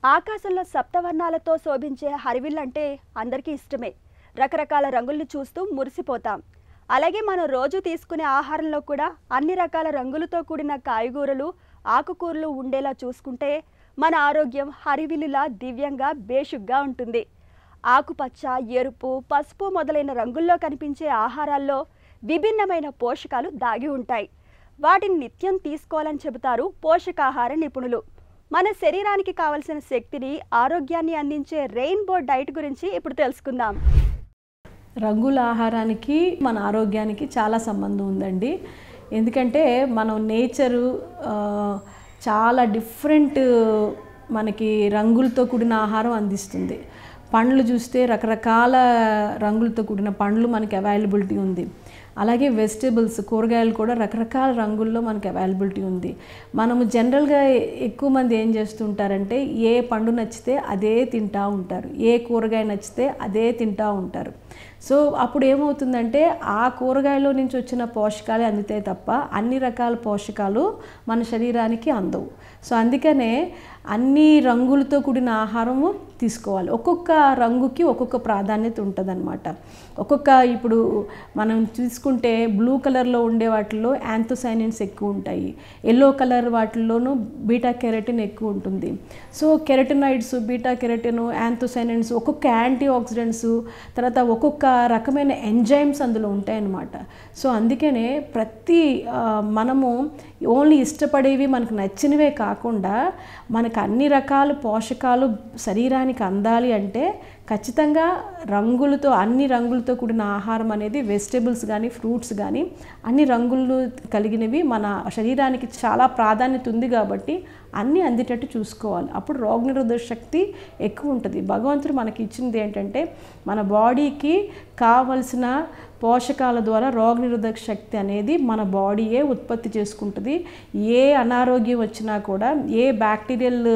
ఆకాశంలో సప్తవర్ణాలతో శోభించే హరివిల్లంటే అందరికీ ఇష్టమే. రకరకాల రంగుల్ని చూస్తూ మురిసిపోతాం. అలాగే మనం రోజు తీసుకునే ఆహారంలో కూడా అన్ని రకాల రంగులతో కూడిన కాయగూరలు, ఆకుకూరలు ఉండేలా చూసుకుంటే మన ఆరోగ్యం హరివిల్లులా దివ్యంగా బేషుగ్గా ఉంటుంది. ఆకుపచ్చ, ఎరుపు, పసుపు మొదలైన రంగుల్లో కనిపించే ఆహారాల్లో విభిన్నమైన పోషకాలు దాగి ఉంటాయి. వాటిని నిత్యం తీసుకోవాలని చెబుతారు పోషకాహార నిపుణులు. మన శరీరానికి కావలసిన శక్తిని, ఆరోగ్యాన్ని అందించే రెయిన్బో డైట్ గురించి ఇప్పుడు తెలుసుకుందాం. రంగుల ఆహారానికి మన ఆరోగ్యానికి చాలా సంబంధం ఉందండి. ఎందుకంటే మనం నేచరు చాలా డిఫరెంట్ మనకి రంగులతో కూడిన ఆహారం అందిస్తుంది. పండ్లు చూస్తే రకరకాల రంగులతో కూడిన పండ్లు మనకి అవైలబిలిటీ ఉంది. అలాగే వెజిటేబుల్స్, కూరగాయలు కూడా రకరకాల రంగుల్లో మనకి అవైలబిలిటీ ఉంది. మనము జనరల్గా ఎక్కువ మంది ఏం చేస్తుంటారంటే ఏ పండు నచ్చితే అదే తింటూ ఉంటారు, ఏ కూరగాయ నచ్చితే అదే తింటూ ఉంటారు. సో అప్పుడు ఏమవుతుందంటే ఆ కూరగాయలో నుంచి వచ్చిన పోషకాలే అందుతాయి తప్ప అన్ని రకాల పోషకాలు మన శరీరానికి అందవు. సో అందుకనే అన్ని రంగులతో కూడిన ఆహారము తీసుకోవాలి. ఒక్కొక్క రంగుకి ఒక్కొక్క ప్రాధాన్యత ఉంటుందన్నమాట. ఇప్పుడు మనం చూసుకుంటే బ్లూ కలర్లో ఉండే వాటిల్లో యాంథోసైనిన్స్ ఎక్కువ ఉంటాయి, ఎల్లో కలర్ వాటిల్లోనూ బీటా కెరటిన్ ఎక్కువ ఉంటుంది. So carotenoids, beta carotene, anthocyanins, ఒక్కొక్క యాంటీ ఆక్సిడెంట్స్, తర్వాత ఒక్కొక్క రకమైన ఎంజైమ్స్ అందులో ఉంటాయన్నమాట. సో అందుకనే మనము ఓన్లీ ఇష్టపడేవి మనకు నచ్చినవే కాకుండా మనకు అన్ని రకాల పోషకాలు శరీరానికి అందాలి అంటే ఖచ్చితంగా అన్ని రంగులతో కూడిన ఆహారం అనేది వెజిటేబుల్స్ కానీ ఫ్రూట్స్ కానీ అన్ని రంగులు కలిగినవి మన శరీరానికి చాలా ప్రాధాన్యత ఉంది కాబట్టి అన్నీ అందేటట్టు చూసుకోవాలి. అప్పుడు రోగనిరోధక శక్తి ఎక్కువ ఉంటుంది. భగవంతుడు మనకి ఇచ్చినది ఏంటంటే మన బాడీకి కావలసిన పోషకాల ద్వారా రోగనిరోధక శక్తి అనేది మన బాడీయే ఉత్పత్తి చేసుకుంటుంది. ఏ అనారోగ్యం వచ్చినా కూడా, ఏ బ్యాక్టీరియల్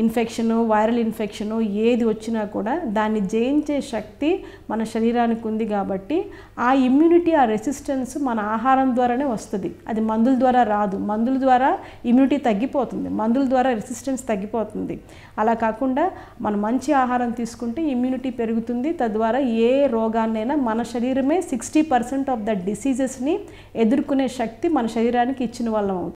ఇన్ఫెక్షను, వైరల్ ఇన్ఫెక్షను ఏది వచ్చినా కూడా దాన్ని జయించే శక్తి మన శరీరానికి ఉంది. కాబట్టి ఆ ఇమ్యూనిటీ, ఆ రెసిస్టెన్స్ మన ఆహారం ద్వారానే వస్తుంది. అది మందుల ద్వారా రాదు. మందుల ద్వారా ఇమ్యూనిటీ తగ్గిపోతుంది, మందుల ద్వారా రెసిస్టెన్స్ తగ్గిపోతుంది. అలా కాకుండా మనం మంచి ఆహారం తీసుకుంటే ఇమ్యూనిటీ పెరుగుతుంది. తద్వారా ఏ రోగాన్నైనా మన శరీరమే 60% ఆఫ్ ద డిసీజెస్ని ఎదుర్కొనే శక్తి మన శరీరానికి ఇచ్చిన వాళ్ళం అవుతుంది.